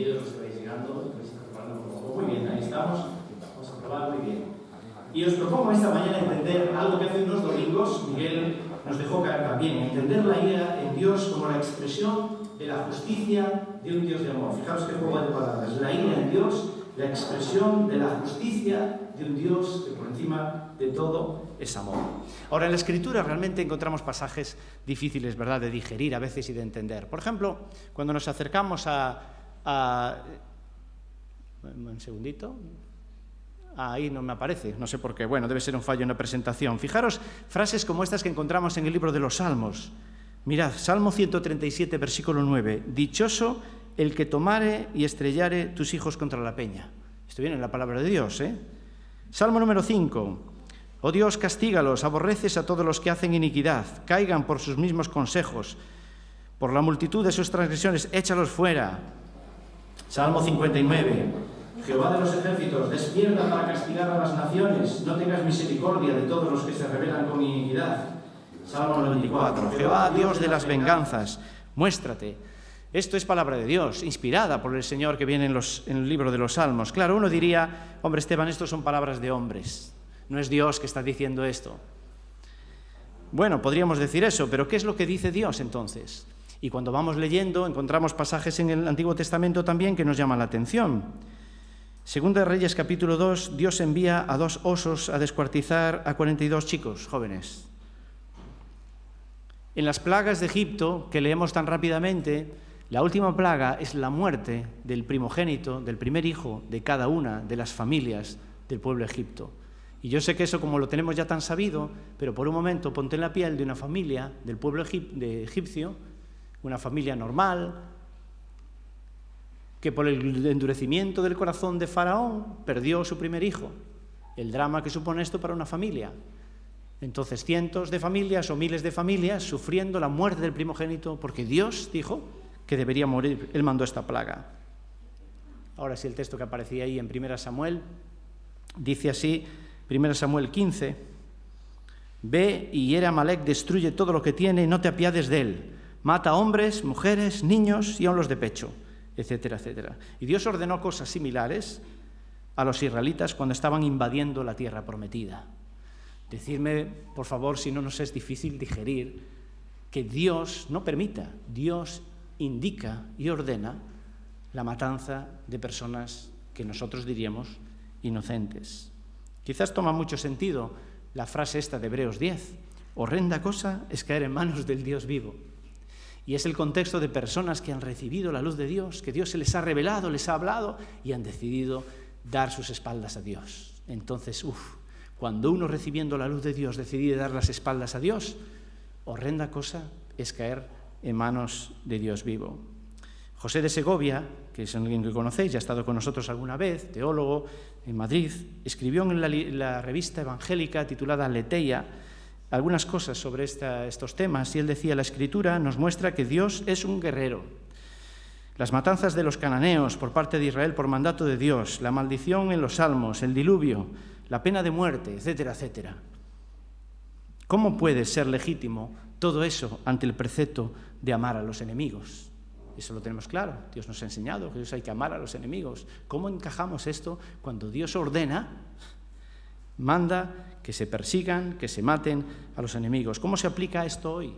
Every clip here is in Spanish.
bienvenidos los que vais llegando. Muy bien, ahí estamos. Vamos a probar muy bien. Y os propongo esta mañana entender algo que hace unos domingos Miguel nos dejó caer también, entender la ira en Dios como la expresión de la justicia de un Dios de amor. Fijaos qué juego de palabras. La ira en Dios, la expresión de la justicia de un Dios que por encima de todo es amor. Ahora, en la Escritura realmente encontramos pasajes difíciles, ¿verdad?, de digerir a veces y de entender. Por ejemplo, cuando nos acercamos un segundito. Ahí no me aparece, no sé por qué. Bueno, debe ser un fallo en la presentación. Fijaros frases como estas que encontramos en el libro de los Salmos. Mirad, Salmo 137, versículo 9. Dichoso el que tomare y estrellare tus hijos contra la peña. Esto viene en la palabra de Dios, ¿eh? Salmo número 5. Oh Dios, castígalos, aborreces a todos los que hacen iniquidad, caigan por sus mismos consejos, por la multitud de sus transgresiones, échalos fuera. Salmo 59. Jehová de los ejércitos, despierta para castigar a las naciones, no tengas misericordia de todos los que se rebelan con iniquidad. Salmo 94. Jehová, Dios de las venganzas, muéstrate. Esto es palabra de Dios, inspirada por el Señor que viene en el libro de los Salmos. Claro, uno diría, hombre Esteban, esto son palabras de hombres, no es Dios que está diciendo esto. Bueno, podríamos decir eso, pero ¿qué es lo que dice Dios entonces? Y cuando vamos leyendo, encontramos pasajes en el Antiguo Testamento también que nos llaman la atención. Segunda de Reyes, capítulo 2, Dios envía a 2 osos a descuartizar a 42 chicos jóvenes. En las plagas de Egipto, que leemos tan rápidamente, la última plaga es la muerte del primogénito, del primer hijo de cada una de las familias del pueblo de Egipto. Y yo sé que eso como lo tenemos ya tan sabido, pero por un momento ponte en la piel de una familia del pueblo egipcio, una familia normal, que por el endurecimiento del corazón de Faraón perdió su primer hijo. El drama que supone esto para una familia. Entonces, cientos de familias o miles de familias sufriendo la muerte del primogénito porque Dios dijo que debería morir. Él mandó esta plaga. Ahora sí, el texto que aparecía ahí en 1 Samuel dice así, 1 Samuel 15, ve y hiere a Amalec, destruye todo lo que tiene y no te apiades de él. Mata a hombres, mujeres, niños y aun los de pecho, etcétera, etcétera. Y Dios ordenó cosas similares a los israelitas cuando estaban invadiendo la tierra prometida. Decidme, por favor, si no nos es difícil digerir que Dios no permita, Dios indica y ordena la matanza de personas que nosotros diríamos inocentes. Quizás toma mucho sentido la frase esta de Hebreos 10. Horrenda cosa es caer en manos del Dios vivo. Y es el contexto de personas que han recibido la luz de Dios, que Dios se les ha revelado, les ha hablado y han decidido dar sus espaldas a Dios. Entonces, cuando uno recibiendo la luz de Dios decide dar las espaldas a Dios, horrenda cosa es caer en manos de Dios vivo. José de Segovia, que es alguien que conocéis, ya ha estado con nosotros alguna vez, teólogo en Madrid, escribió en la revista evangélica titulada Aleteia algunas cosas sobre estos temas, y él decía, la Escritura nos muestra que Dios es un guerrero. Las matanzas de los cananeos por parte de Israel por mandato de Dios, la maldición en los Salmos, el diluvio, la pena de muerte, etcétera, etcétera. ¿Cómo puede ser legítimo todo eso ante el precepto de amar a los enemigos? Eso lo tenemos claro. Dios nos ha enseñado que Dios hay que amar a los enemigos. ¿Cómo encajamos esto cuando Dios ordena, manda que se persigan, que se maten a los enemigos? ¿Cómo se aplica esto hoy?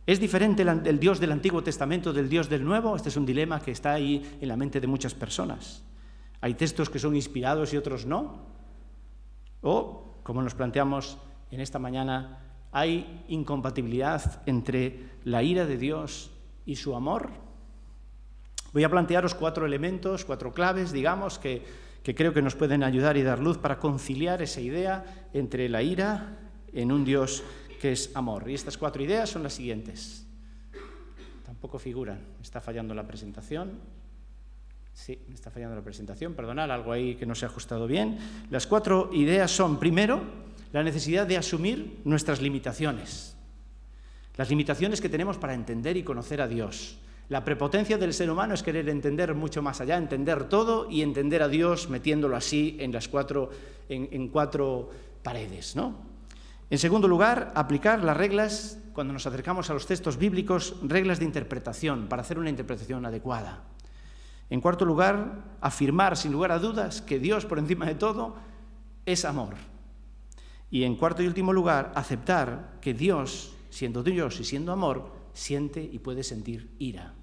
¿Es diferente el Dios del Antiguo Testamento del Dios del Nuevo? Este es un dilema que está ahí en la mente de muchas personas. ¿Hay textos que son inspirados y otros no? O, como nos planteamos en esta mañana, ¿hay incompatibilidad entre la ira de Dios y su amor? Voy a plantearos 4 elementos, 4 claves, digamos, que creo que nos pueden ayudar y dar luz para conciliar esa idea entre la ira en un Dios que es amor. Y estas 4 ideas son las siguientes. Tampoco figuran. Me está fallando la presentación. Sí, me está fallando la presentación. Perdonad, algo ahí que no se ha ajustado bien. Las 4 ideas son, primero, la necesidad de asumir nuestras limitaciones. Las limitaciones que tenemos para entender y conocer a Dios. La prepotencia del ser humano es querer entender mucho más allá, entender todo y entender a Dios metiéndolo así en las 4 paredes, ¿no? En segundo lugar, aplicar las reglas, cuando nos acercamos a los textos bíblicos, reglas de interpretación, para hacer una interpretación adecuada. En cuarto lugar, afirmar sin lugar a dudas que Dios, por encima de todo, es amor. Y en cuarto y último lugar, aceptar que Dios, siendo Dios y siendo amor, siente y puede sentir ira.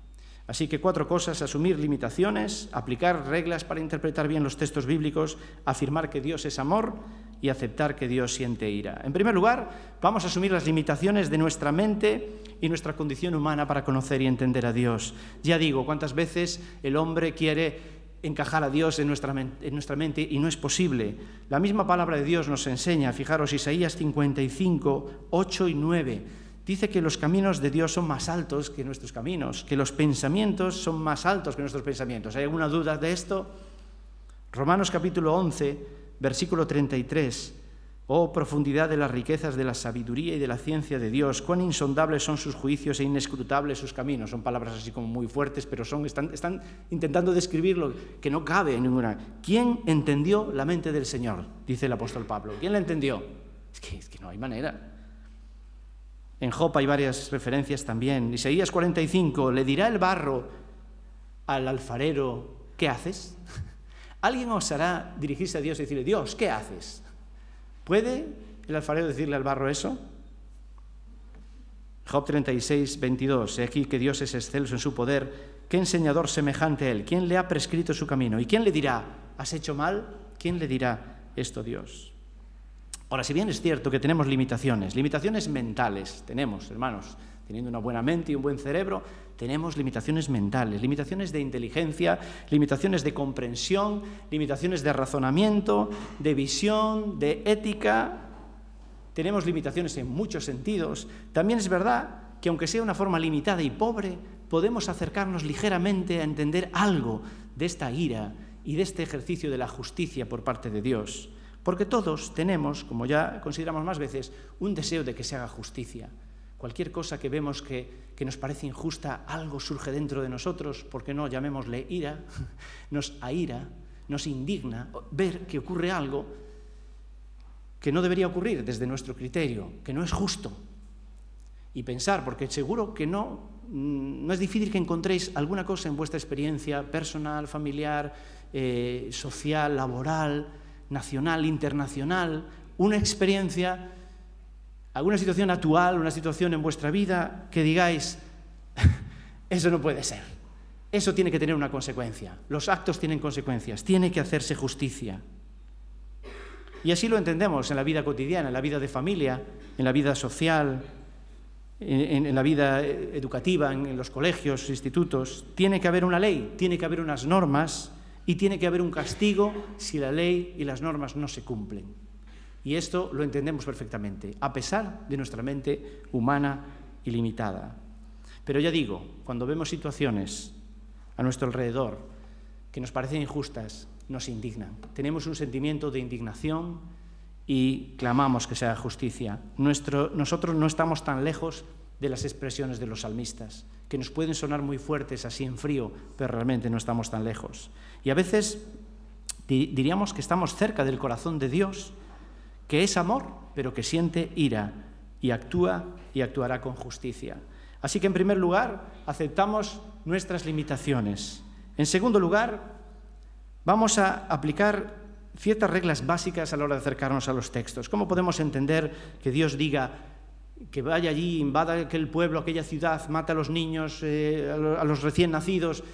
Así que 4 cosas: asumir limitaciones, aplicar reglas para interpretar bien los textos bíblicos, afirmar que Dios es amor y aceptar que Dios siente ira. En primer lugar, vamos a asumir las limitaciones de nuestra mente y nuestra condición humana para conocer y entender a Dios. Ya digo, cuántas veces el hombre quiere encajar a Dios en nuestra mente y no es posible. La misma palabra de Dios nos enseña, fijaros, Isaías 55, 8 y 9, dice que los caminos de Dios son más altos que nuestros caminos, que los pensamientos son más altos que nuestros pensamientos. ¿Hay alguna duda de esto? Romanos capítulo 11, versículo 33. Oh, profundidad de las riquezas de la sabiduría y de la ciencia de Dios, cuán insondables son sus juicios e inescrutables sus caminos. Son palabras así como muy fuertes, pero están intentando describir lo que no cabe en ninguna. ¿Quién entendió la mente del Señor? Dice el apóstol Pablo. ¿Quién la entendió? Es que no hay manera. En Job hay varias referencias también. Isaías 45, ¿le dirá el barro al alfarero, ¿qué haces? ¿Alguien osará dirigirse a Dios y decirle, Dios, ¿qué haces? ¿Puede el alfarero decirle al barro eso? Job 36, 22. He aquí que Dios es excelso en su poder. ¿Qué enseñador semejante a él? ¿Quién le ha prescrito su camino? ¿Y quién le dirá, has hecho mal? ¿Quién le dirá esto, Dios? Ahora, si bien es cierto que tenemos limitaciones mentales, tenemos, hermanos, teniendo una buena mente y un buen cerebro, tenemos limitaciones mentales, limitaciones de inteligencia, limitaciones de comprensión, limitaciones de razonamiento, de visión, de ética. Tenemos limitaciones en muchos sentidos. También es verdad que, aunque sea una forma limitada y pobre, podemos acercarnos ligeramente a entender algo de esta ira y de este ejercicio de la justicia por parte de Dios. Porque todos tenemos, como ya consideramos más veces, un deseo de que se haga justicia. Cualquier cosa que vemos que nos parece injusta, algo surge dentro de nosotros, ¿por qué no llamémosle ira? Nos aira, nos indigna ver que ocurre algo que no debería ocurrir desde nuestro criterio, que no es justo. Y pensar, porque seguro que no es difícil que encontréis alguna cosa en vuestra experiencia personal, familiar, social, laboral, nacional, internacional, una experiencia, alguna situación actual, una situación en vuestra vida que digáis, eso no puede ser, eso tiene que tener una consecuencia, los actos tienen consecuencias, tiene que hacerse justicia. Y así lo entendemos en la vida cotidiana, en la vida de familia, en la vida social, en la vida educativa, en los colegios, institutos. Tiene que haber una ley, tiene que haber unas normas y tiene que haber un castigo si la ley y las normas no se cumplen. Y esto lo entendemos perfectamente, a pesar de nuestra mente humana y limitada. Pero ya digo, cuando vemos situaciones a nuestro alrededor que nos parecen injustas, nos indignan. Tenemos un sentimiento de indignación y clamamos que se haga justicia. Nosotros no estamos tan lejos de las expresiones de los salmistas, que nos pueden sonar muy fuertes así en frío, pero realmente no estamos tan lejos. Y a veces diríamos que estamos cerca del corazón de Dios, que es amor, pero que siente ira y actúa y actuará con justicia. Así que, en primer lugar, aceptamos nuestras limitaciones. En segundo lugar, vamos a aplicar ciertas reglas básicas a la hora de acercarnos a los textos. ¿Cómo podemos entender que Dios diga que vaya allí, invada aquel pueblo, aquella ciudad, mata a los niños, a los recién nacidos?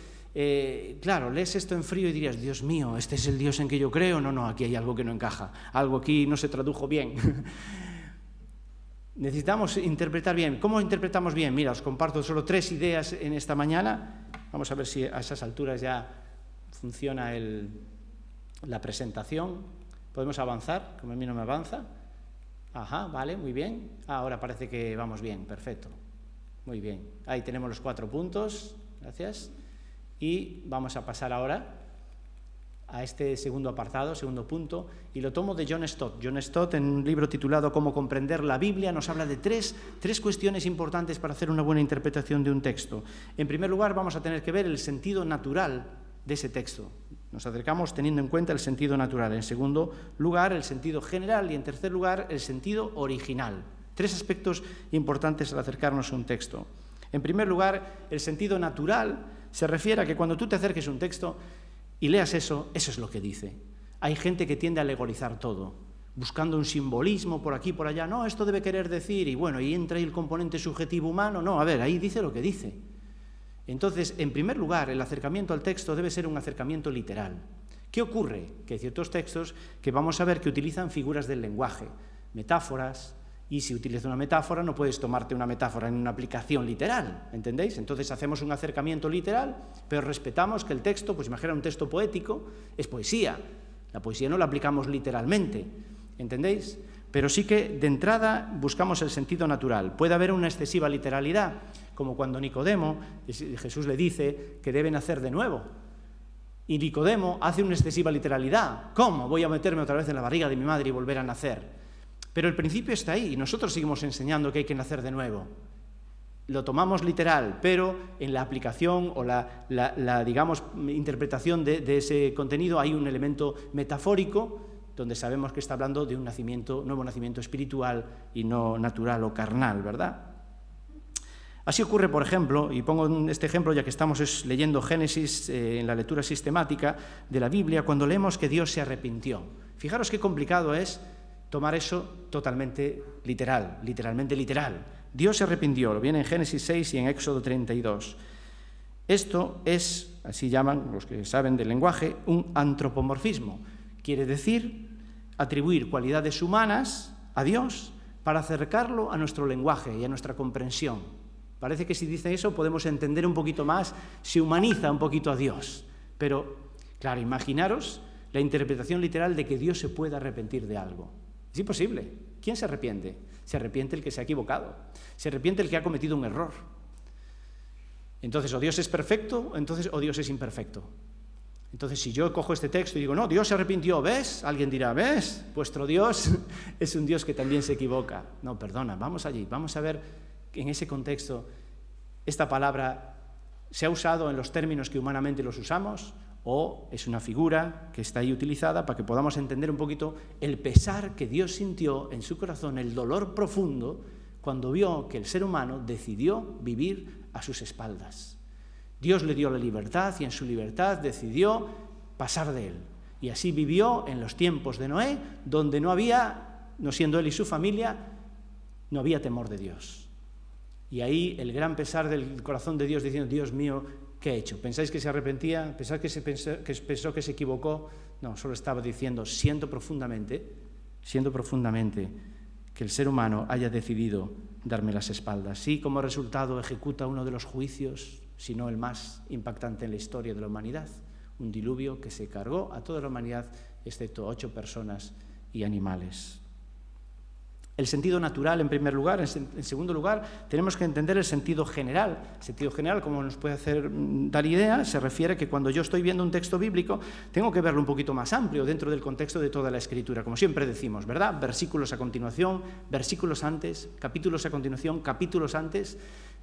Claro, lees esto en frío y dirías, Dios mío, ¿este es el Dios en que yo creo? No, aquí hay algo que no encaja, algo aquí no se tradujo bien. Necesitamos interpretar bien. ¿Cómo interpretamos bien? Mira, os comparto solo 3 ideas en esta mañana. Vamos a ver si a esas alturas ya funciona la presentación. ¿Podemos avanzar? Como a mí no me avanza. Ajá, vale, muy bien. Ahora parece que vamos bien, perfecto. Muy bien. Ahí tenemos los 4 puntos. Gracias. Y vamos a pasar ahora a este segundo apartado, segundo punto, y lo tomo de John Stott. John Stott, en un libro titulado Cómo comprender la Biblia, nos habla de tres cuestiones importantes para hacer una buena interpretación de un texto. En primer lugar, vamos a tener que ver el sentido natural de ese texto. Nos acercamos teniendo en cuenta el sentido natural. En segundo lugar, el sentido general. Y en tercer lugar, el sentido original. 3 aspectos importantes al acercarnos a un texto. En primer lugar, el sentido natural Se refiere a que cuando tú te acerques a un texto y leas eso, eso es lo que dice. Hay gente que tiende a alegorizar todo, buscando un simbolismo por aquí, por allá. No, esto debe querer decir, y bueno, y entra ahí el componente subjetivo humano. No, a ver, ahí dice lo que dice. Entonces, en primer lugar, el acercamiento al texto debe ser un acercamiento literal. ¿Qué ocurre? Que hay ciertos textos que vamos a ver que utilizan figuras del lenguaje, metáforas, y si utilizas una metáfora no puedes tomarte una metáfora en una aplicación literal, ¿entendéis? Entonces hacemos un acercamiento literal, pero respetamos que el texto, pues imagina un texto poético, es poesía. La poesía no la aplicamos literalmente, ¿entendéis? Pero sí que de entrada buscamos el sentido natural. Puede haber una excesiva literalidad, como cuando Nicodemo, Jesús le dice que debe nacer de nuevo. Y Nicodemo hace una excesiva literalidad. ¿Cómo? Voy a meterme otra vez en la barriga de mi madre y volver a nacer. Pero el principio está ahí y nosotros seguimos enseñando que hay que nacer de nuevo. Lo tomamos literal, pero en la aplicación o la digamos, interpretación de ese contenido hay un elemento metafórico donde sabemos que está hablando de un nuevo nacimiento espiritual y no natural o carnal, ¿verdad? Así ocurre, por ejemplo, y pongo este ejemplo ya que estamos leyendo Génesis en la lectura sistemática de la Biblia, cuando leemos que Dios se arrepintió. Fijaros qué complicado es tomar eso totalmente literal, literalmente literal. Dios se arrepintió, lo viene en Génesis 6 y en Éxodo 32. Esto es, así llaman los que saben del lenguaje, un antropomorfismo. Quiere decir atribuir cualidades humanas a Dios para acercarlo a nuestro lenguaje y a nuestra comprensión. Parece que si dice eso podemos entender un poquito más, se humaniza un poquito a Dios. Pero, claro, imaginaros la interpretación literal de que Dios se pueda arrepentir de algo. Es imposible. ¿Quién se arrepiente? Se arrepiente el que se ha equivocado. Se arrepiente el que ha cometido un error. Entonces, o Dios es perfecto, o Dios es imperfecto. Entonces, si yo cojo este texto y digo, no, Dios se arrepintió, ¿ves? Alguien dirá, ¿ves? Vuestro Dios es un Dios que también se equivoca. No, perdona, vamos allí, vamos a ver que en ese contexto esta palabra se ha usado en los términos que humanamente los usamos, o es una figura que está ahí utilizada para que podamos entender un poquito el pesar que Dios sintió en su corazón, el dolor profundo, cuando vio que el ser humano decidió vivir a sus espaldas. Dios le dio la libertad y en su libertad decidió pasar de él. Y así vivió en los tiempos de Noé, donde no había, no siendo él y su familia, no había temor de Dios. Y ahí el gran pesar del corazón de Dios diciendo, Dios mío, ¿qué he hecho? ¿Pensáis que se arrepentía? ¿Pensáis que pensó que se equivocó? No, solo estaba diciendo, siento profundamente que el ser humano haya decidido darme las espaldas. Sí, como resultado ejecuta uno de los juicios, si no el más impactante en la historia de la humanidad, un diluvio que se cargó a toda la humanidad, excepto 8 personas y animales. El sentido natural, en primer lugar. En segundo lugar, tenemos que entender el sentido general. El sentido general, como nos puede dar idea, se refiere a que cuando yo estoy viendo un texto bíblico, tengo que verlo un poquito más amplio, dentro del contexto de toda la Escritura, como siempre decimos, ¿verdad? Versículos a continuación, versículos antes, capítulos a continuación, capítulos antes,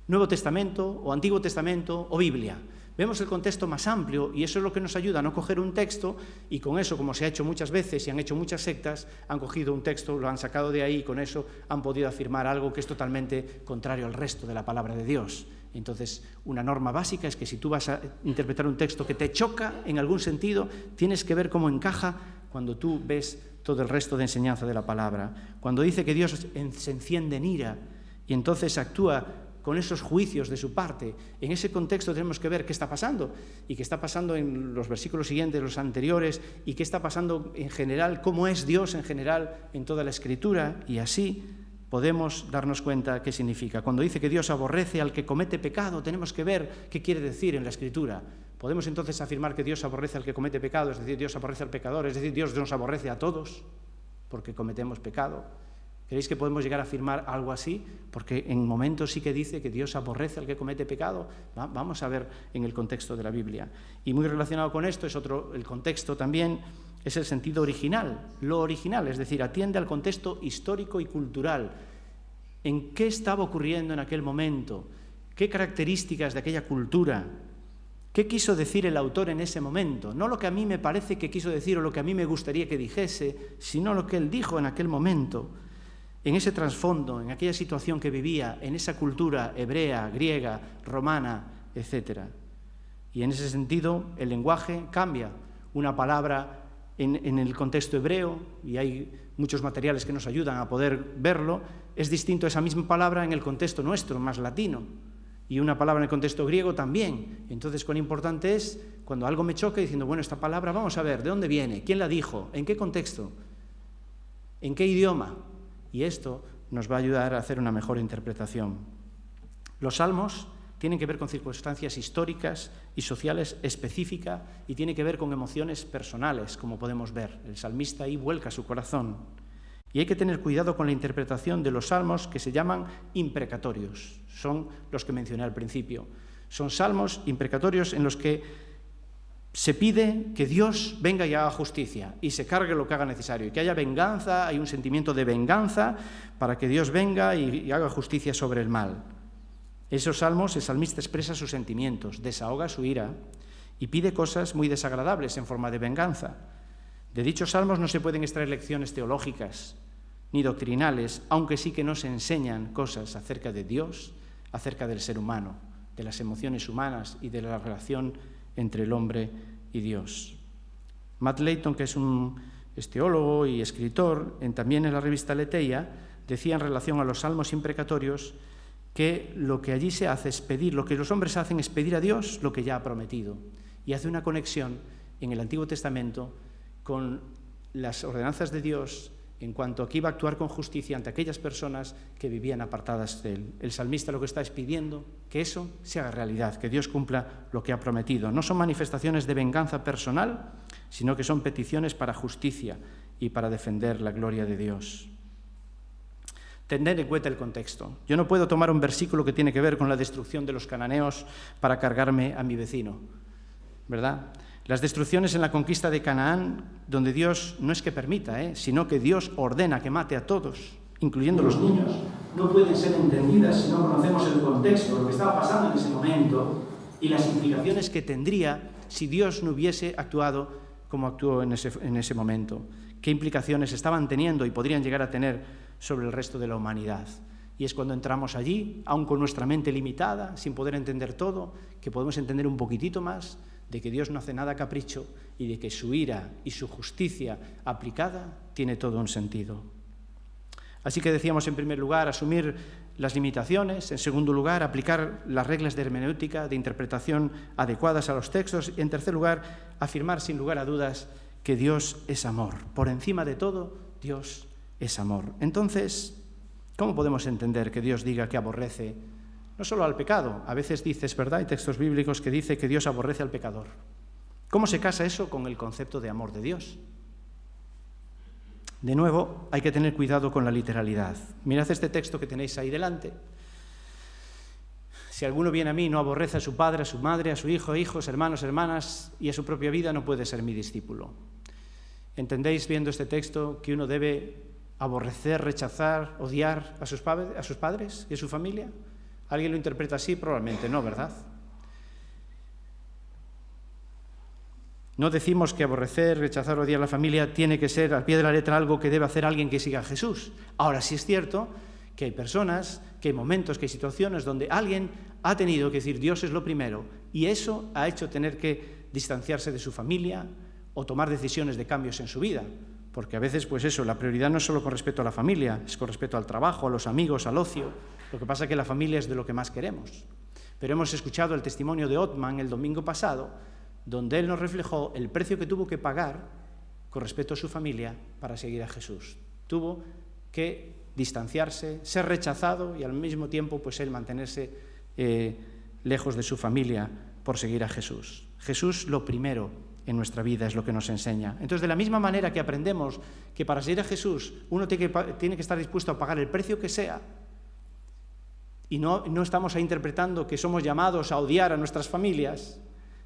Nuevo Testamento o Antiguo Testamento o Biblia. Vemos el contexto más amplio y eso es lo que nos ayuda a no coger un texto y con eso, como se ha hecho muchas veces y han hecho muchas sectas, han cogido un texto, lo han sacado de ahí y con eso han podido afirmar algo que es totalmente contrario al resto de la palabra de Dios. Entonces, una norma básica es que si tú vas a interpretar un texto que te choca en algún sentido, tienes que ver cómo encaja cuando tú ves todo el resto de enseñanza de la palabra. Cuando dice que Dios se enciende en ira y entonces actúa con esos juicios de su parte, en ese contexto tenemos que ver qué está pasando, y qué está pasando en los versículos siguientes, los anteriores, y qué está pasando en general, cómo es Dios en general en toda la Escritura, y así podemos darnos cuenta qué significa. Cuando dice que Dios aborrece al que comete pecado, tenemos que ver qué quiere decir en la Escritura. Podemos entonces afirmar que Dios aborrece al que comete pecado, es decir, Dios aborrece al pecador, es decir, Dios nos aborrece a todos porque cometemos pecado. ¿Creéis que podemos llegar a afirmar algo así? Porque en momentos sí que dice que Dios aborrece al que comete pecado. Vamos a ver en el contexto de la Biblia. Y muy relacionado con esto es el contexto también, es el sentido original, lo original, es decir, atiende al contexto histórico y cultural. ¿En qué estaba ocurriendo en aquel momento? ¿Qué características de aquella cultura? ¿Qué quiso decir el autor en ese momento? No lo que a mí me parece que quiso decir o lo que a mí me gustaría que dijese, sino lo que él dijo en aquel momento. En ese trasfondo, en aquella situación que vivía, en esa cultura hebrea, griega, romana, etc. Y en ese sentido el lenguaje cambia. Una palabra en el contexto hebreo, y hay muchos materiales que nos ayudan a poder verlo, es distinto a esa misma palabra en el contexto nuestro, más latino. Y una palabra en el contexto griego también. Entonces, cuán importante es cuando algo me choque diciendo, bueno, esta palabra vamos a ver, ¿de dónde viene? ¿Quién la dijo? ¿En qué contexto? ¿En qué idioma? Y esto nos va a ayudar a hacer una mejor interpretación. Los salmos tienen que ver con circunstancias históricas y sociales específicas y tienen que ver con emociones personales, como podemos ver. El salmista ahí vuelca su corazón. Y hay que tener cuidado con la interpretación de los salmos que se llaman imprecatorios. Son los que mencioné al principio. Son salmos imprecatorios en los que se pide que Dios venga y haga justicia y se cargue lo que haga necesario, y que haya venganza, hay un sentimiento de venganza para que Dios venga y haga justicia sobre el mal. Esos salmos, el salmista expresa sus sentimientos, desahoga su ira y pide cosas muy desagradables en forma de venganza. De dichos salmos no se pueden extraer lecciones teológicas ni doctrinales, aunque sí que nos enseñan cosas acerca de Dios, acerca del ser humano, de las emociones humanas y de la relación entre el hombre y Dios. Matt Layton, que es teólogo y escritor, también en la revista Aletheia, decía en relación a los salmos imprecatorios que lo que allí se hace es pedir, lo que los hombres hacen es pedir a Dios lo que ya ha prometido. Y hace una conexión en el Antiguo Testamento con las ordenanzas de Dios en cuanto a que iba a actuar con justicia ante aquellas personas que vivían apartadas de Él. El salmista lo que está es pidiendo que eso se haga realidad, que Dios cumpla lo que ha prometido. No son manifestaciones de venganza personal, sino que son peticiones para justicia y para defender la gloria de Dios. Tener en cuenta el contexto. Yo no puedo tomar un versículo que tiene que ver con la destrucción de los cananeos para cargarme a mi vecino, ¿verdad? Las destrucciones en la conquista de Canaán, donde Dios no es que permita, sino que Dios ordena que mate a todos, incluyendo los niños, no pueden ser entendidas si no conocemos el contexto, lo que estaba pasando en ese momento y las implicaciones que tendría si Dios no hubiese actuado como actuó en ese momento. ¿Qué implicaciones estaban teniendo y podrían llegar a tener sobre el resto de la humanidad? Y es cuando entramos allí, aun con nuestra mente limitada, sin poder entender todo, que podemos entender un poquitito más de que Dios no hace nada a capricho y de que su ira y su justicia aplicada tiene todo un sentido. Así que decíamos, en primer lugar, asumir las limitaciones, en segundo lugar, aplicar las reglas de hermenéutica, de interpretación adecuadas a los textos, y en tercer lugar, afirmar sin lugar a dudas que Dios es amor. Por encima de todo, Dios es amor. Entonces, ¿cómo podemos entender que Dios diga que aborrece no solo al pecado? A veces dices, ¿verdad? Hay textos bíblicos que dice que Dios aborrece al pecador. ¿Cómo se casa eso con el concepto de amor de Dios? De nuevo, hay que tener cuidado con la literalidad. Mirad este texto que tenéis ahí delante. Si alguno viene a mí y no aborrece a su padre, a su madre, a su hijo, hijos, hermanos, hermanas y a su propia vida, no puede ser mi discípulo. ¿Entendéis viendo este texto que uno debe aborrecer, rechazar, odiar a sus padres y a su familia? ¿Alguien lo interpreta así? Probablemente no, ¿verdad? No decimos que aborrecer, rechazar, odiar a la familia tiene que ser al pie de la letra algo que debe hacer alguien que siga a Jesús. Ahora sí es cierto que hay personas, que hay momentos, que hay situaciones donde alguien ha tenido que decir Dios es lo primero y eso ha hecho tener que distanciarse de su familia o tomar decisiones de cambios en su vida. Porque a veces, pues eso, la prioridad no es solo con respecto a la familia, es con respecto al trabajo, a los amigos, al ocio. Lo que pasa es que la familia es de lo que más queremos. Pero hemos escuchado el testimonio de Othman el domingo pasado, donde él nos reflejó el precio que tuvo que pagar con respecto a su familia para seguir a Jesús. Tuvo que distanciarse, ser rechazado y al mismo tiempo pues él mantenerse lejos de su familia por seguir a Jesús. Jesús lo primero en nuestra vida es lo que nos enseña. Entonces, de la misma manera que aprendemos que para seguir a Jesús uno tiene que estar dispuesto a pagar el precio que sea, y no estamos ahí interpretando que somos llamados a odiar a nuestras familias,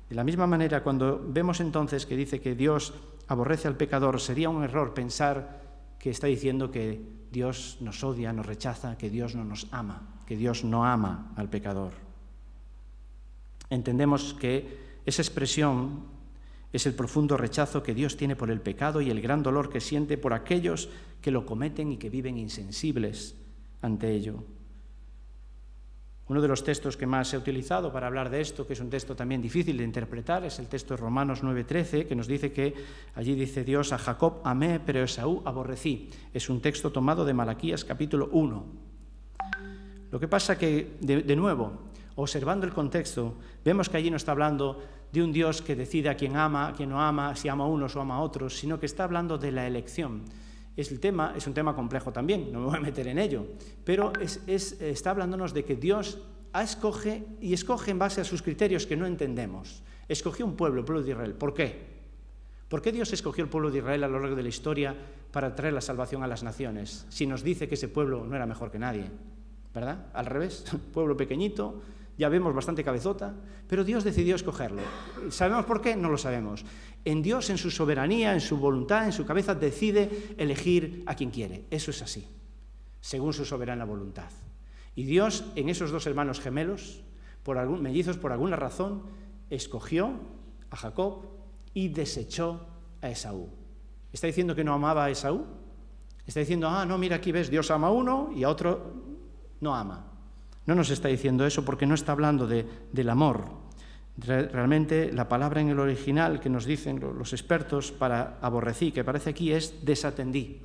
de la misma manera, cuando vemos entonces que dice que Dios aborrece al pecador, sería un error pensar que está diciendo que Dios nos odia, nos rechaza, que Dios no nos ama, que Dios no ama al pecador. Entendemos que esa expresión es el profundo rechazo que Dios tiene por el pecado y el gran dolor que siente por aquellos que lo cometen y que viven insensibles ante ello. Uno de los textos que más he utilizado para hablar de esto, que es un texto también difícil de interpretar, es el texto de Romanos 9:13, que nos dice que allí dice Dios: a Jacob amé, pero a Esaú aborrecí. Es un texto tomado de Malaquías capítulo 1. Lo que pasa que, de nuevo, observando el contexto, vemos que allí no está hablando de un Dios que decide a quién ama, a quién no ama, si ama a unos o ama a otros, sino que está hablando de la elección. Es un tema complejo también, no me voy a meter en ello, pero está hablándonos de que Dios escoge en base a sus criterios que no entendemos. Escogió un pueblo, el pueblo de Israel. ¿Por qué? ¿Por qué Dios escogió el pueblo de Israel a lo largo de la historia para traer la salvación a las naciones? Si nos dice que ese pueblo no era mejor que nadie, ¿verdad? Al revés, pueblo pequeñito, ya vemos bastante cabezota, pero Dios decidió escogerlo. ¿Sabemos por qué? No lo sabemos. En Dios, en su soberanía, en su voluntad, en su cabeza, decide elegir a quien quiere. Eso es así, según su soberana voluntad. Y Dios, en esos dos hermanos gemelos, mellizos por alguna razón, escogió a Jacob y desechó a Esaú. ¿Está diciendo que no amaba a Esaú? Está diciendo, no, mira, aquí ves, Dios ama a uno y a otro no ama. No nos está diciendo eso porque no está hablando del amor. Realmente la palabra en el original que nos dicen los expertos para aborrecí, que aparece aquí, es desatendí,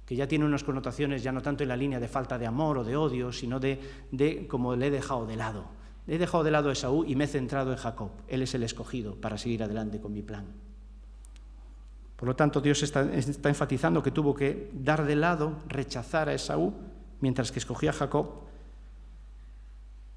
que ya tiene unas connotaciones ya no tanto en la línea de falta de amor o de odio, sino de como le he dejado de lado. He dejado de lado a Esaú y me he centrado en Jacob. Él es el escogido para seguir adelante con mi plan. Por lo tanto, Dios está enfatizando que tuvo que dar de lado, rechazar a Esaú, mientras que escogía a Jacob,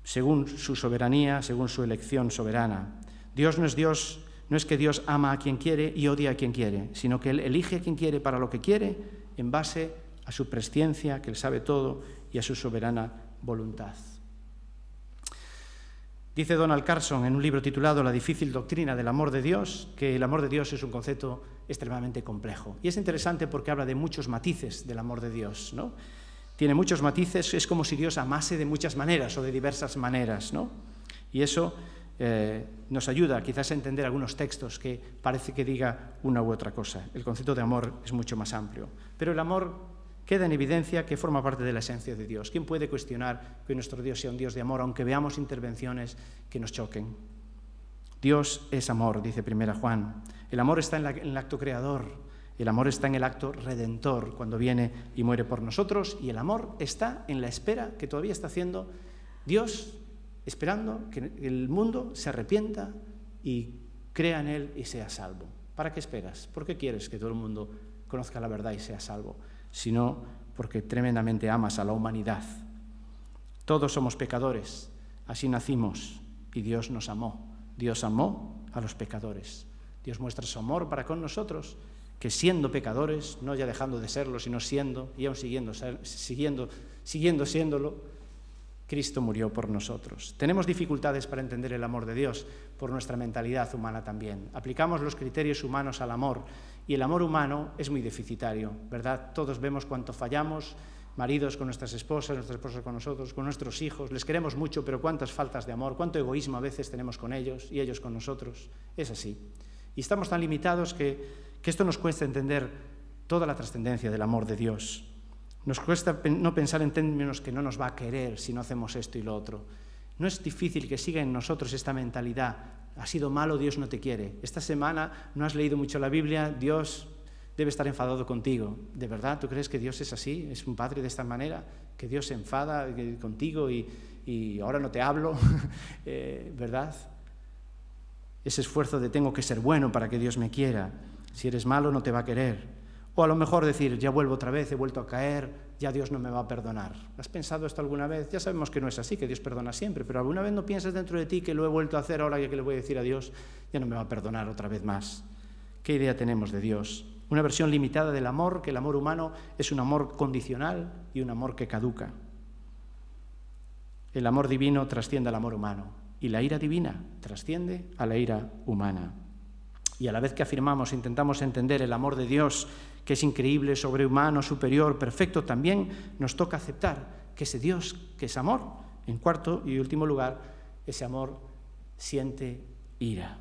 según su soberanía, según su elección soberana. Dios, no es que Dios ama a quien quiere y odia a quien quiere, sino que Él elige a quien quiere para lo que quiere en base a su presciencia, que Él sabe todo, y a su soberana voluntad. Dice Donald Carson en un libro titulado La difícil doctrina del amor de Dios, que el amor de Dios es un concepto extremadamente complejo. Y es interesante porque habla de muchos matices del amor de Dios, ¿no? Tiene muchos matices, es como si Dios amase de muchas maneras o de diversas maneras, ¿no? Y eso nos ayuda quizás a entender algunos textos que parece que diga una u otra cosa. El concepto de amor es mucho más amplio. Pero el amor queda en evidencia que forma parte de la esencia de Dios. ¿Quién puede cuestionar que nuestro Dios sea un Dios de amor, aunque veamos intervenciones que nos choquen? Dios es amor, dice 1 Juan. El amor está en el acto creador. El amor está en el acto redentor, cuando viene y muere por nosotros, y el amor está en la espera que todavía está haciendo Dios, esperando que el mundo se arrepienta y crea en Él y sea salvo. ¿Para qué esperas? ¿Por qué quieres que todo el mundo conozca la verdad y sea salvo? Sino porque tremendamente amas a la humanidad. Todos somos pecadores, así nacimos, y Dios nos amó. Dios amó a los pecadores. Dios muestra su amor para con nosotros, que siendo pecadores, no ya dejando de serlo, sino siendo, y aún siguiendo siéndolo, Cristo murió por nosotros. Tenemos dificultades para entender el amor de Dios por nuestra mentalidad humana también. Aplicamos los criterios humanos al amor, y el amor humano es muy deficitario, ¿verdad? Todos vemos cuánto fallamos, maridos con nuestras esposas con nosotros, con nuestros hijos, les queremos mucho, pero cuántas faltas de amor, cuánto egoísmo a veces tenemos con ellos y ellos con nosotros. Es así. Y estamos tan limitados que esto nos cuesta entender toda la trascendencia del amor de Dios. Nos cuesta no pensar en términos que no nos va a querer si no hacemos esto y lo otro. No es difícil que siga en nosotros esta mentalidad. Has sido malo, Dios no te quiere. Esta semana no has leído mucho la Biblia, Dios debe estar enfadado contigo. ¿De verdad tú crees que Dios es así? ¿Es un padre de esta manera? ¿Que Dios se enfada contigo y ahora no te hablo? ¿Verdad? Ese esfuerzo de tengo que ser bueno para que Dios me quiera. Si eres malo no te va a querer. O a lo mejor decir, ya vuelvo otra vez, he vuelto a caer, ya Dios no me va a perdonar. ¿Has pensado esto alguna vez? Ya sabemos que no es así, que Dios perdona siempre, pero ¿alguna vez no piensas dentro de ti que lo he vuelto a hacer ahora ya que le voy a decir a Dios, ya no me va a perdonar otra vez más? ¿Qué idea tenemos de Dios? Una versión limitada del amor, que el amor humano es un amor condicional y un amor que caduca. El amor divino trasciende al amor humano y la ira divina trasciende a la ira humana. Y a la vez que afirmamos, intentamos entender el amor de Dios, que es increíble, sobrehumano, superior, perfecto, también nos toca aceptar que ese Dios, que es amor, en cuarto y último lugar, ese amor siente ira.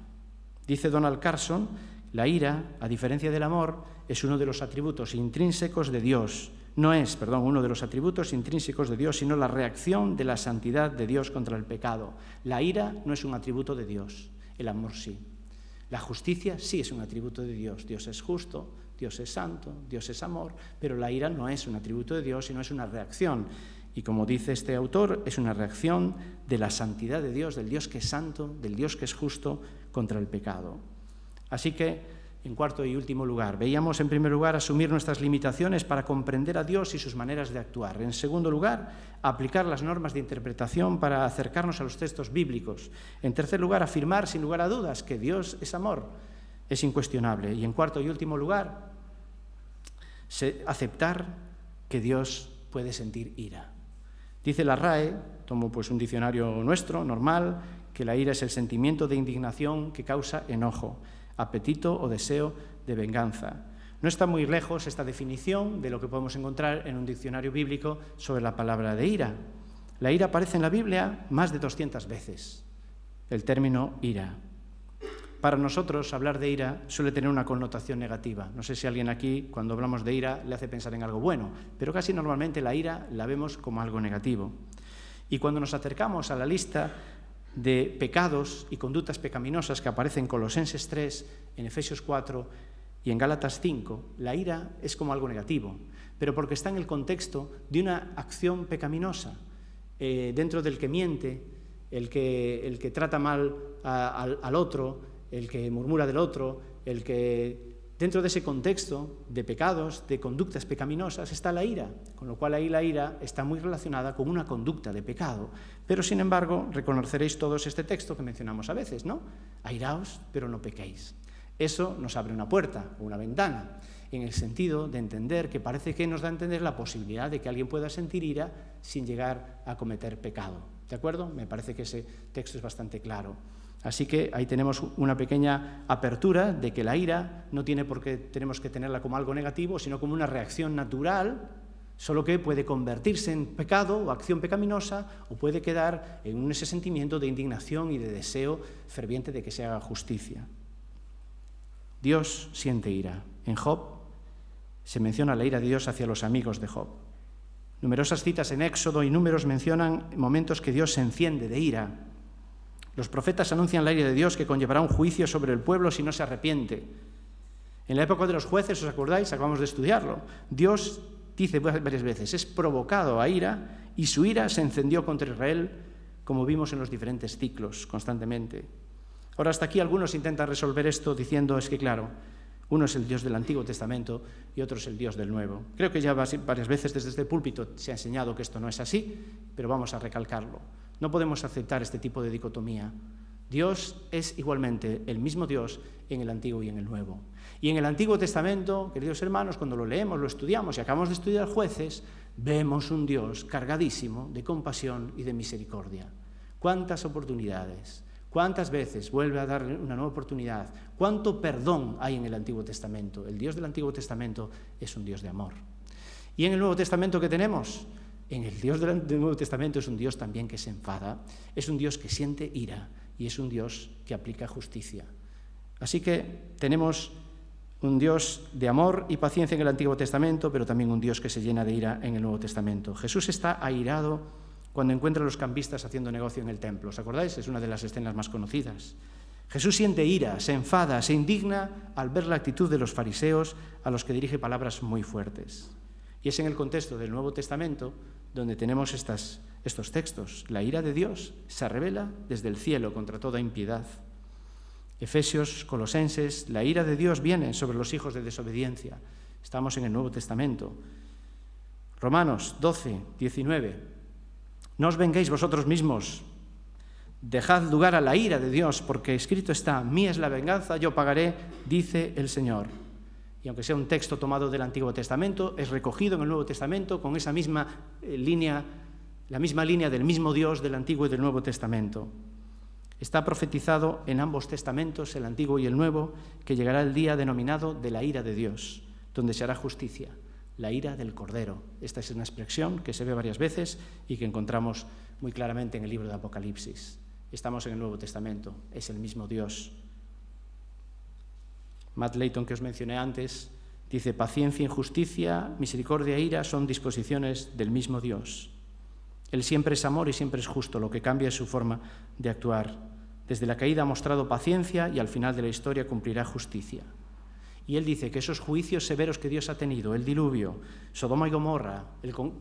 Dice Donald Carson, la ira, a diferencia del amor, es uno de los atributos intrínsecos de Dios, no es, uno de los atributos intrínsecos de Dios, sino la reacción de la santidad de Dios contra el pecado. La ira no es un atributo de Dios, el amor sí. La justicia sí es un atributo de Dios. Dios es justo, Dios es santo, Dios es amor, pero la ira no es un atributo de Dios, sino es una reacción. Y como dice este autor, es una reacción de la santidad de Dios, del Dios que es santo, del Dios que es justo contra el pecado. Así que, en cuarto y último lugar, veíamos en primer lugar asumir nuestras limitaciones para comprender a Dios y sus maneras de actuar. En segundo lugar, aplicar las normas de interpretación para acercarnos a los textos bíblicos. En tercer lugar, afirmar sin lugar a dudas que Dios es amor, es incuestionable. Y en cuarto y último lugar, aceptar que Dios puede sentir ira. Dice la RAE, tomo un diccionario nuestro, normal, que la ira es el sentimiento de indignación que causa enojo, apetito o deseo de venganza. No está muy lejos esta definición de lo que podemos encontrar en un diccionario bíblico sobre la palabra de ira. La ira aparece en la Biblia más de 200 veces, el término ira. Para nosotros, hablar de ira suele tener una connotación negativa. No sé si alguien aquí, cuando hablamos de ira, le hace pensar en algo bueno, pero casi normalmente la ira la vemos como algo negativo. Y cuando nos acercamos a la lista de pecados y conductas pecaminosas que aparecen en Colosenses 3, en Efesios 4 y en Gálatas 5, la ira es como algo negativo, pero porque está en el contexto de una acción pecaminosa, dentro del que miente, el que trata mal al otro, el que murmura del otro, el que... Dentro de ese contexto de pecados, de conductas pecaminosas, está la ira, con lo cual ahí la ira está muy relacionada con una conducta de pecado. Pero, sin embargo, reconoceréis todos este texto que mencionamos a veces, ¿no? Airaos, pero no pequéis. Eso nos abre una puerta o una ventana, en el sentido de entender que parece que nos da a entender la posibilidad de que alguien pueda sentir ira sin llegar a cometer pecado. ¿De acuerdo? Me parece que ese texto es bastante claro. Así que ahí tenemos una pequeña apertura de que la ira no tiene por qué tenemos que tenerla como algo negativo, sino como una reacción natural, solo que puede convertirse en pecado o acción pecaminosa o puede quedar en ese sentimiento de indignación y de deseo ferviente de que se haga justicia. Dios siente ira. En Job se menciona la ira de Dios hacia los amigos de Job. Numerosas citas en Éxodo y Números mencionan momentos que Dios se enciende de ira. Los profetas anuncian la ira de Dios que conllevará un juicio sobre el pueblo si no se arrepiente. En la época de los jueces, ¿os acordáis? Acabamos de estudiarlo. Dios dice varias veces, es provocado a ira y su ira se encendió contra Israel, como vimos en los diferentes ciclos constantemente. Ahora, hasta aquí algunos intentan resolver esto diciendo, es que claro, uno es el Dios del Antiguo Testamento y otro es el Dios del Nuevo. Creo que ya varias veces desde este púlpito se ha enseñado que esto no es así, pero vamos a recalcarlo. No podemos aceptar este tipo de dicotomía. Dios es igualmente el mismo Dios en el Antiguo y en el Nuevo. Y en el Antiguo Testamento, queridos hermanos, cuando lo leemos, lo estudiamos y acabamos de estudiar Jueces, vemos un Dios cargadísimo de compasión y de misericordia. ¿Cuántas oportunidades? ¿Cuántas veces vuelve a darle una nueva oportunidad? ¿Cuánto perdón hay en el Antiguo Testamento? El Dios del Antiguo Testamento es un Dios de amor. ¿Y en el Nuevo Testamento qué tenemos? En el Dios del Nuevo Testamento es un Dios también que se enfada, es un Dios que siente ira y es un Dios que aplica justicia. Así que tenemos un Dios de amor y paciencia en el Antiguo Testamento, pero también un Dios que se llena de ira en el Nuevo Testamento. Jesús está airado cuando encuentra a los cambistas haciendo negocio en el templo. ¿Os acordáis? Es una de las escenas más conocidas. Jesús siente ira, se enfada, se indigna al ver la actitud de los fariseos a los que dirige palabras muy fuertes. Y es en el contexto del Nuevo Testamento donde tenemos estos textos. La ira de Dios se revela desde el cielo contra toda impiedad. Efesios, Colosenses, la ira de Dios viene sobre los hijos de desobediencia. Estamos en el Nuevo Testamento. Romanos 12, 19. No os venguéis vosotros mismos, dejad lugar a la ira de Dios, porque escrito está, mía es la venganza, yo pagaré, dice el Señor. Y aunque sea un texto tomado del Antiguo Testamento, es recogido en el Nuevo Testamento con esa misma línea, la misma línea del mismo Dios del Antiguo y del Nuevo Testamento. Está profetizado en ambos testamentos, el Antiguo y el Nuevo, que llegará el día denominado de la ira de Dios, donde se hará justicia, la ira del Cordero. Esta es una expresión que se ve varias veces y que encontramos muy claramente en el libro de Apocalipsis. Estamos en el Nuevo Testamento, es el mismo Dios. Matt Layton, que os mencioné antes, Dice, paciencia, injusticia, misericordia e ira son disposiciones del mismo Dios. Él siempre es amor y siempre es justo, lo que cambia es su forma de actuar. Desde la caída ha mostrado paciencia y al final de la historia cumplirá justicia. Y él dice que esos juicios severos que Dios ha tenido, el diluvio, Sodoma y Gomorra,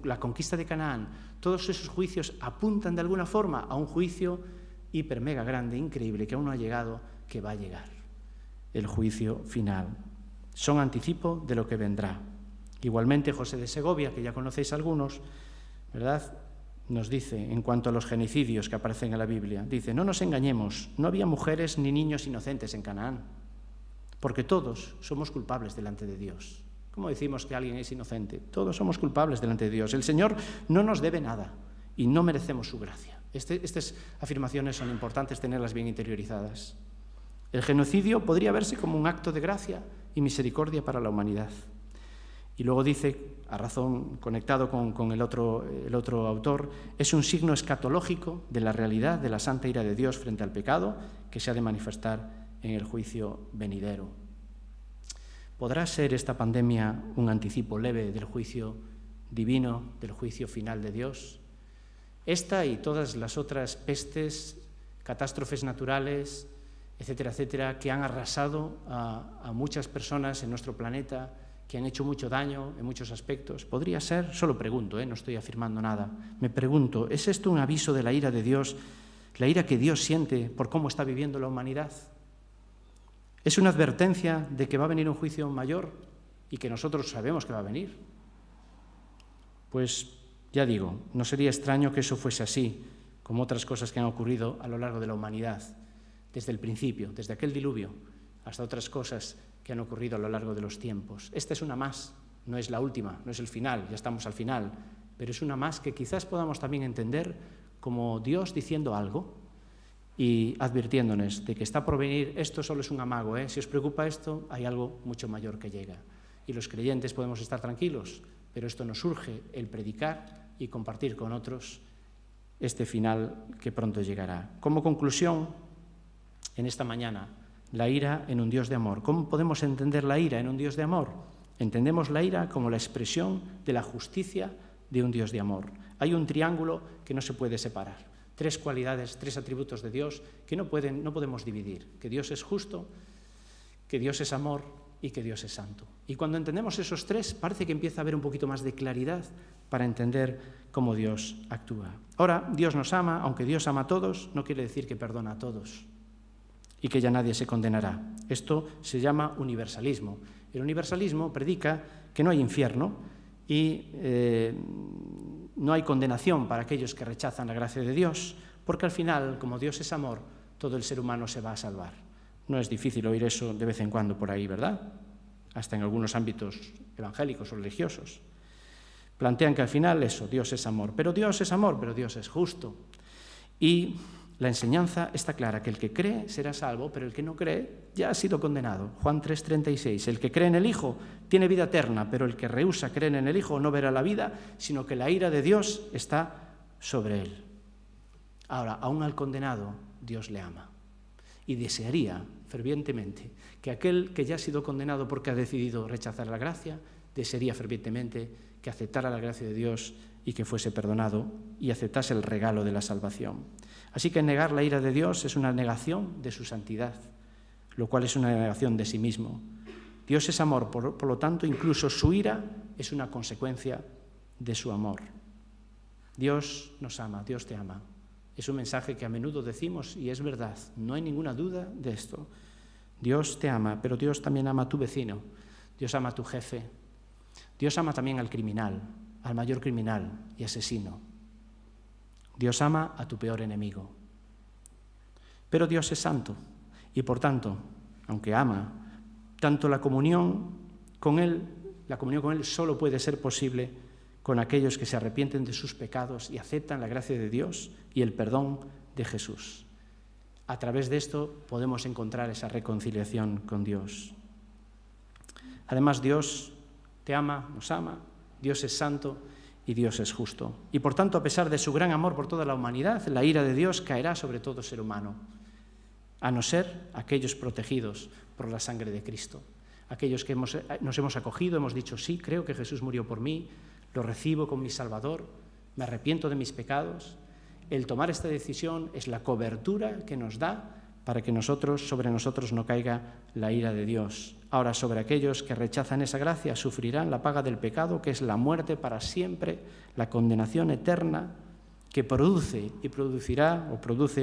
la conquista de Canaán, todos esos juicios apuntan de alguna forma a un juicio hiper mega grande, increíble, que aún no ha llegado, que va a llegar. El juicio final. Son anticipo de lo que vendrá. Igualmente José de Segovia, que ya conocéis algunos, ¿verdad?, nos dice, en cuanto a los genocidios que aparecen en la Biblia, dice, no nos engañemos, no había mujeres ni niños inocentes en Canaán, porque todos somos culpables delante de Dios. ¿Cómo decimos que alguien es inocente? Todos somos culpables delante de Dios. El Señor no nos debe nada y no merecemos su gracia. Estas afirmaciones son importantes tenerlas bien interiorizadas. El genocidio podría verse como un acto de gracia y misericordia para la humanidad. Y luego dice, a razón, conectado con el otro autor, es un signo escatológico de la realidad de la santa ira de Dios frente al pecado que se ha de manifestar en el juicio venidero. ¿Podrá ser esta pandemia un anticipo leve del juicio divino, del juicio final de Dios? Esta y todas las otras pestes, catástrofes naturales, etcétera, etcétera, que han arrasado a muchas personas en nuestro planeta, que han hecho mucho daño en muchos aspectos. ¿Podría ser? Solo pregunto, no estoy afirmando nada. Me pregunto, ¿es esto un aviso de la ira de Dios, la ira que Dios siente por cómo está viviendo la humanidad? ¿Es una advertencia de que va a venir un juicio mayor y que nosotros sabemos que va a venir? Pues ya digo, no sería extraño que eso fuese así, como otras cosas que han ocurrido a lo largo de la humanidad, desde el principio, desde aquel diluvio, hasta otras cosas que han ocurrido a lo largo de los tiempos. Esta es una más, no es la última, no es el final, ya estamos al final, pero es una más que quizás podamos también entender como Dios diciendo algo y advirtiéndonos de que está por venir, esto solo es un amago, si os preocupa esto, hay algo mucho mayor que llega. Y los creyentes podemos estar tranquilos, pero esto nos urge el predicar y compartir con otros este final que pronto llegará. Como conclusión, en esta mañana, la ira en un Dios de amor. ¿Cómo podemos entender la ira en un Dios de amor? Entendemos la ira como la expresión de la justicia de un Dios de amor. Hay un triángulo que no se puede separar. 3 cualidades, 3 atributos de Dios que no podemos dividir. Que Dios es justo, que Dios es amor y que Dios es santo. Y cuando entendemos esos 3, parece que empieza a haber un poquito más de claridad para entender cómo Dios actúa. Ahora, Dios nos ama, aunque Dios ama a todos, no quiere decir que perdona a todos y que ya nadie se condenará. Esto se llama universalismo. El universalismo predica que no hay infierno y no hay condenación para aquellos que rechazan la gracia de Dios, porque al final, como Dios es amor, todo el ser humano se va a salvar. No es difícil oír eso de vez en cuando por ahí, ¿verdad? Hasta en algunos ámbitos evangélicos o religiosos. Plantean que al final eso, Dios es amor, pero Dios es amor, pero Dios es justo. Y la enseñanza está clara, que el que cree será salvo, pero el que no cree ya ha sido condenado. Juan 3:36, el que cree en el Hijo tiene vida eterna, pero el que rehúsa creer en el Hijo no verá la vida, sino que la ira de Dios está sobre él. Ahora, aún al condenado, Dios le ama y desearía fervientemente que aquel que ya ha sido condenado porque ha decidido rechazar la gracia, desearía fervientemente que aceptara la gracia de Dios y que fuese perdonado y aceptase el regalo de la salvación. Así que negar la ira de Dios es una negación de su santidad, lo cual es una negación de sí mismo. Dios es amor, por lo tanto, incluso su ira es una consecuencia de su amor. Dios nos ama, Dios te ama. Es un mensaje que a menudo decimos y es verdad, no hay ninguna duda de esto. Dios te ama, pero Dios también ama a tu vecino, Dios ama a tu jefe, Dios ama también al criminal, al mayor criminal y asesino. Dios ama a tu peor enemigo. Pero Dios es santo y, por tanto, aunque ama, tanto la comunión con Él solo puede ser posible con aquellos que se arrepienten de sus pecados y aceptan la gracia de Dios y el perdón de Jesús. A través de esto podemos encontrar esa reconciliación con Dios. Además, Dios te ama, nos ama, Dios es santo y Dios es justo. Y por tanto, a pesar de su gran amor por toda la humanidad, la ira de Dios caerá sobre todo ser humano, a no ser aquellos protegidos por la sangre de Cristo. aquellos que nos hemos acogido, hemos dicho, sí, creo que Jesús murió por mí, lo recibo como mi Salvador, me arrepiento de mis pecados. El tomar esta decisión es la cobertura que nos da para que sobre nosotros no caiga la ira de Dios. Ahora, sobre aquellos que rechazan esa gracia, sufrirán la paga del pecado, que es la muerte para siempre, la condenación eterna, que produce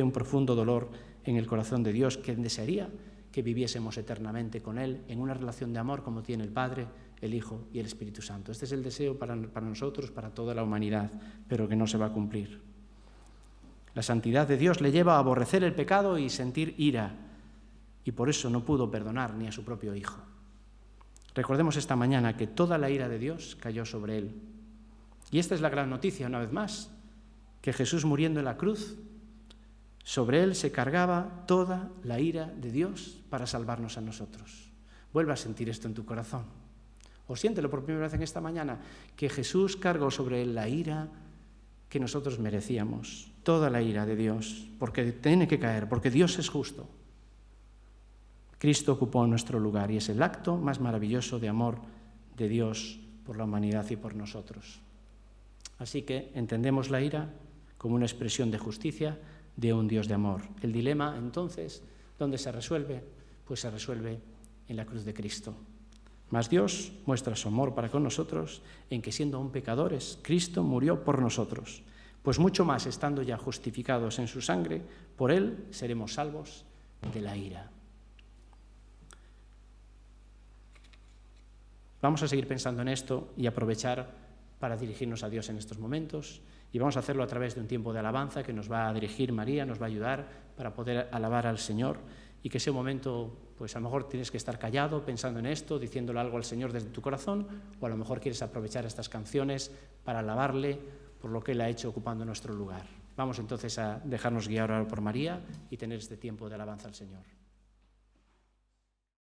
un profundo dolor en el corazón de Dios, que desearía que viviésemos eternamente con Él en una relación de amor como tiene el Padre, el Hijo y el Espíritu Santo. Este es el deseo para nosotros, para toda la humanidad, pero que no se va a cumplir. La santidad de Dios le lleva a aborrecer el pecado y sentir ira, y por eso no pudo perdonar ni a su propio Hijo. Recordemos esta mañana que toda la ira de Dios cayó sobre Él. Y esta es la gran noticia, una vez más, que Jesús muriendo en la cruz, sobre Él se cargaba toda la ira de Dios para salvarnos a nosotros. Vuelve a sentir esto en tu corazón. O siéntelo por primera vez en esta mañana, que Jesús cargó sobre Él la ira que nosotros merecíamos, toda la ira de Dios, porque tiene que caer, porque Dios es justo. Cristo ocupó nuestro lugar y es el acto más maravilloso de amor de Dios por la humanidad y por nosotros. Así que entendemos la ira como una expresión de justicia de un Dios de amor. El dilema, entonces, ¿dónde se resuelve? Pues se resuelve en la cruz de Cristo. Mas Dios muestra su amor para con nosotros en que, siendo aún pecadores, Cristo murió por nosotros. Pues mucho más, estando ya justificados en su sangre, por Él seremos salvos de la ira. Vamos a seguir pensando en esto y aprovechar para dirigirnos a Dios en estos momentos. Y vamos a hacerlo a través de un tiempo de alabanza que nos va a dirigir María, nos va a ayudar para poder alabar al Señor. Y que ese momento, pues a lo mejor tienes que estar callado pensando en esto, diciéndole algo al Señor desde tu corazón, o a lo mejor quieres aprovechar estas canciones para alabarle por lo que Él ha hecho ocupando nuestro lugar. Vamos entonces a dejarnos guiar ahora por María y tener este tiempo de alabanza al Señor.